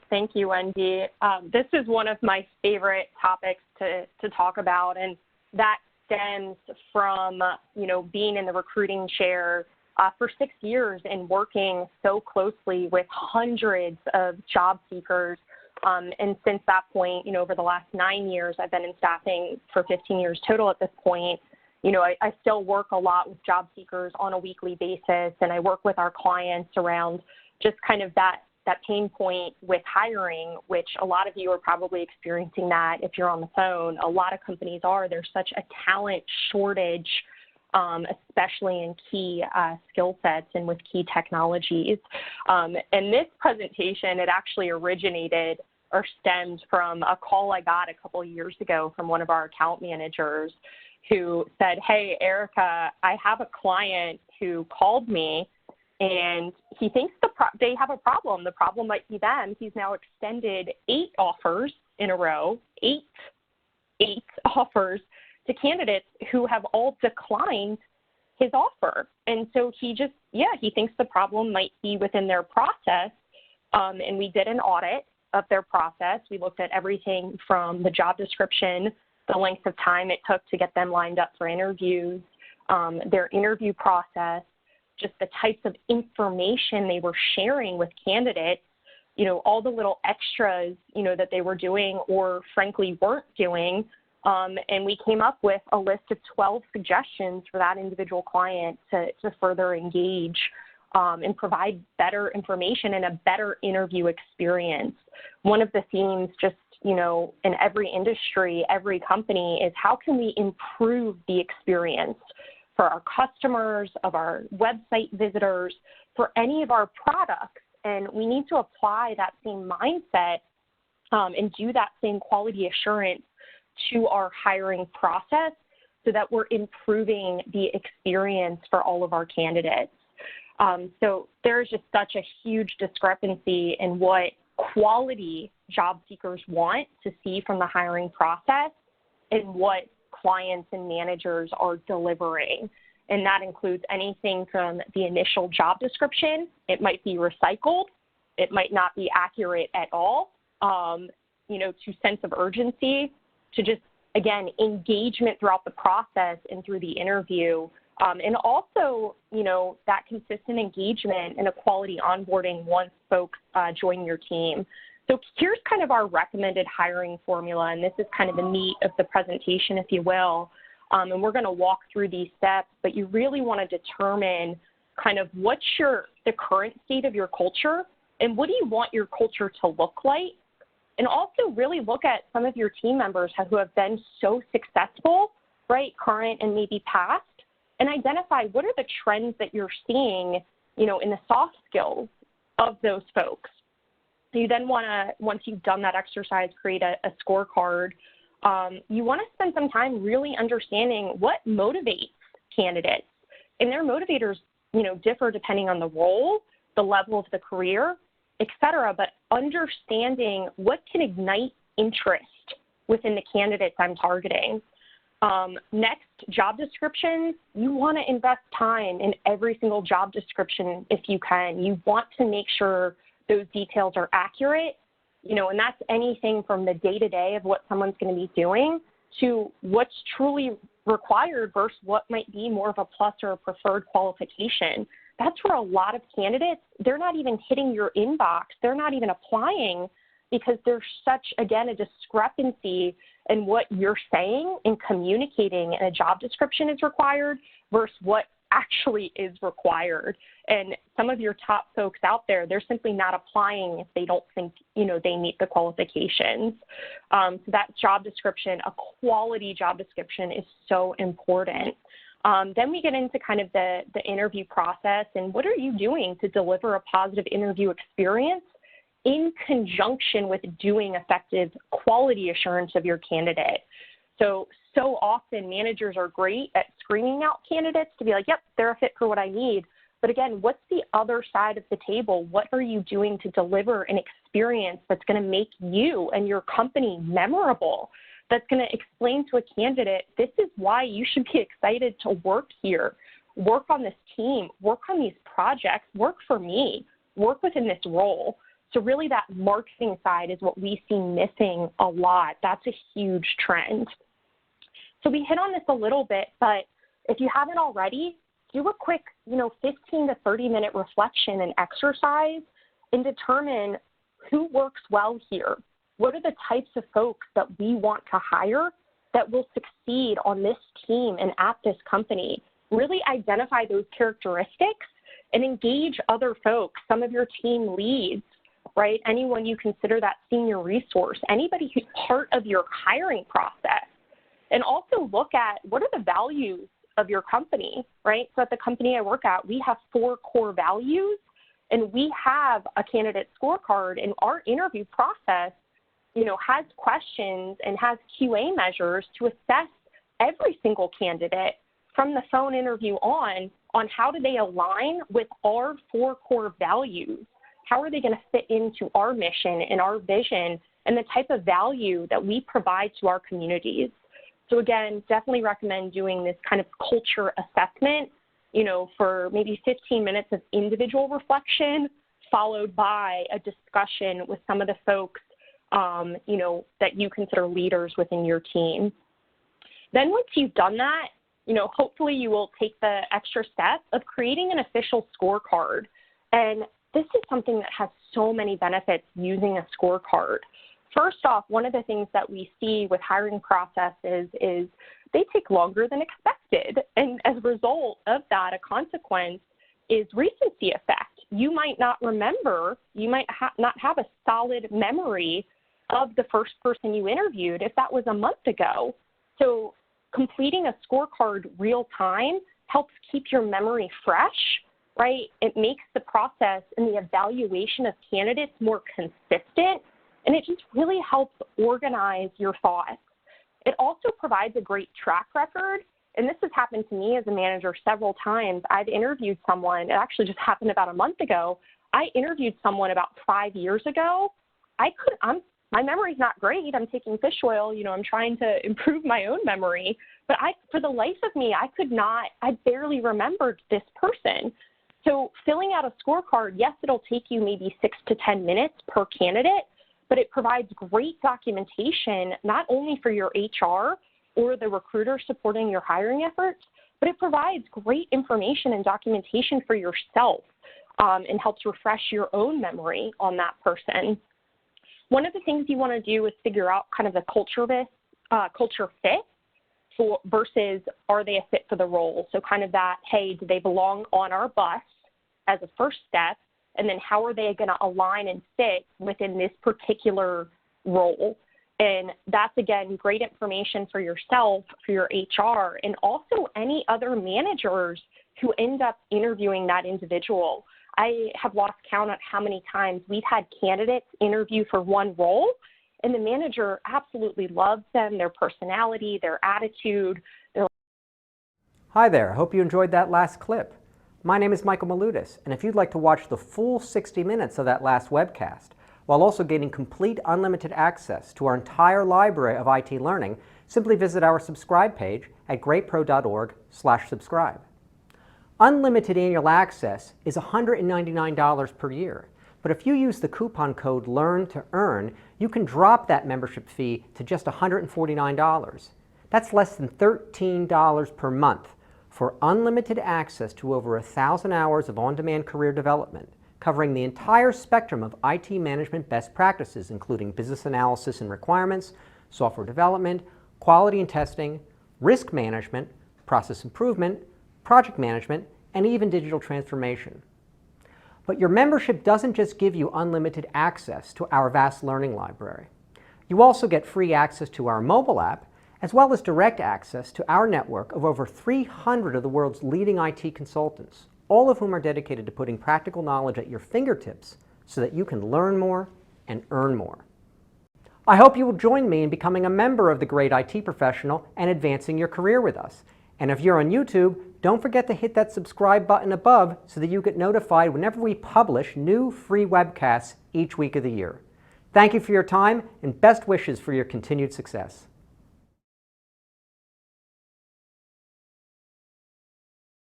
Thank you, Wendy. This is one of my favorite topics to talk about, and that stems from, being in the recruiting chair for 6 years and working so closely with hundreds of job seekers. And since that point, over the last 9 years, I've been in staffing for 15 years total at this point. I still work a lot with job seekers on a weekly basis, and I work with our clients around just kind of that pain point with hiring, which a lot of you are probably experiencing that if you're on the phone. A lot of companies are. There's such a talent shortage, especially in key skill sets and with key technologies. And this presentation, it actually originated or stemmed from a call I got a couple of years ago from one of our account managers who said, hey, Erica, I have a client who called me and he thinks they have a problem. The problem might be them. He's now extended 8 offers in a row, eight offers to candidates who have all declined his offer. And so he thinks the problem might be within their process. And we did an audit of their process. We looked at everything from the job description, the length of time it took to get them lined up for interviews, their interview process, just the types of information they were sharing with candidates, all the little extras, that they were doing or frankly weren't doing. And we came up with a list of 12 suggestions for that individual client to further engage and provide better information and a better interview experience. One of the themes just, in every industry, every company is how can we improve the experience for our customers, of our website visitors, for any of our products. And we need to apply that same mindset and do that same quality assurance to our hiring process so that we're improving the experience for all of our candidates. So there's just such a huge discrepancy in what quality job seekers want to see from the hiring process and what clients and managers are delivering. And that includes anything from the initial job description. It might be recycled. It might not be accurate at all, to sense of urgency, to just, again, engagement throughout the process and through the interview. And also, that consistent engagement and a quality onboarding once folks join your team. So here's kind of our recommended hiring formula, and this is kind of the meat of the presentation, if you will. And we're going to walk through these steps, but you really want to determine kind of what's the current state of your culture and what do you want your culture to look like? And also really look at some of your team members who have been so successful, right, current and maybe past, and identify what are the trends that you're seeing, in the soft skills of those folks. So you then want to, once you've done that exercise, create a scorecard. You want to spend some time really understanding what motivates candidates. And their motivators, differ depending on the role, the level of the career, et cetera, but understanding what can ignite interest within the candidates I'm targeting. Next, job descriptions. You want to invest time in every single job description if you can. You want to make sure those details are accurate, and that's anything from the day-to-day of what someone's going to be doing to what's truly required versus what might be more of a plus or a preferred qualification. That's where a lot of candidates, they're not even hitting your inbox. They're not even applying because there's such, again, a discrepancy in what you're saying and communicating in a job description is required versus what actually is required. And some of your top folks out there, they're simply not applying if they don't think, they meet the qualifications. So that job description, a quality job description, is so important. Then we get into kind of the interview process and what are you doing to deliver a positive interview experience in conjunction with doing effective quality assurance of your candidate. So often managers are great at screening out candidates to be like, yep, they're a fit for what I need. But again, what's the other side of the table? What are you doing to deliver an experience that's going to make you and your company memorable? That's going to explain to a candidate, this is why you should be excited to work here, work on this team, work on these projects, work for me, work within this role. So really that marketing side is what we see missing a lot. That's a huge trend. So we hit on this a little bit, but if you haven't already, do a quick, 15 to 30-minute reflection and exercise and determine who works well here. What are the types of folks that we want to hire that will succeed on this team and at this company? Really identify those characteristics and engage other folks, some of your team leads, right? Anyone you consider that senior resource, anybody who's part of your hiring process. And also look at what are the values of your company, right? So at the company I work at, we have 4 core values, and we have a candidate scorecard, and our interview process, has questions and has QA measures to assess every single candidate from the phone interview on how do they align with our 4 core values. How are they going to fit into our mission and our vision and the type of value that we provide to our communities? So again, definitely recommend doing this kind of culture assessment, for maybe 15 minutes of individual reflection, followed by a discussion with some of the folks, that you consider leaders within your team. Then once you've done that, hopefully you will take the extra step of creating an official scorecard. And this is something that has so many benefits using a scorecard. First off, one of the things that we see with hiring processes is they take longer than expected. And as a result of that, a consequence is recency effect. You might not remember, you might not have a solid memory of the first person you interviewed if that was a month ago. So completing a scorecard real time helps keep your memory fresh, right? It makes the process and the evaluation of candidates more consistent, and it just really helps organize your thoughts. It also provides a great track record, and this has happened to me as a manager several times. I've interviewed someone, it actually just happened about a month ago. I interviewed someone about 5 years ago. My memory's not great. I'm taking fish oil, I'm trying to improve my own memory, but for the life of me, I barely remembered this person. So filling out a scorecard, yes, it'll take you maybe 6 to 10 minutes per candidate, but it provides great documentation, not only for your HR or the recruiter supporting your hiring efforts, but it provides great information and documentation for yourself and helps refresh your own memory on that person. One of the things you want to do is figure out kind of the culture fit versus are they a fit for the role? So kind of that, hey, do they belong on our bus as a first step? And then how are they going to align and fit within this particular role? And that's, again, great information for yourself, for your HR, and also any other managers who end up interviewing that individual. I have lost count on how many times we've had candidates interview for one role, and the manager absolutely loves them, their personality, their attitude. Hi there, hope you enjoyed that last clip. My name is Michael Maludis, and if you'd like to watch the full 60 minutes of that last webcast, while also gaining complete unlimited access to our entire library of IT learning, simply visit our subscribe page at greatpro.org/subscribe. Unlimited annual access is $199 per year, but if you use the coupon code LEARN2EARN, you can drop that membership fee to just $149. That's less than $13 per month for unlimited access to over 1,000 hours of on-demand career development, covering the entire spectrum of IT management best practices, including business analysis and requirements, software development, quality and testing, risk management, process improvement, project management, and even digital transformation. But your membership doesn't just give you unlimited access to our vast learning library. You also get free access to our mobile app, as well as direct access to our network of over 300 of the world's leading IT consultants, all of whom are dedicated to putting practical knowledge at your fingertips so that you can learn more and earn more. I hope you will join me in becoming a member of the Great IT Professional and advancing your career with us. And if you're on YouTube, don't forget to hit that subscribe button above so that you get notified whenever we publish new free webcasts each week of the year. Thank you for your time and best wishes for your continued success.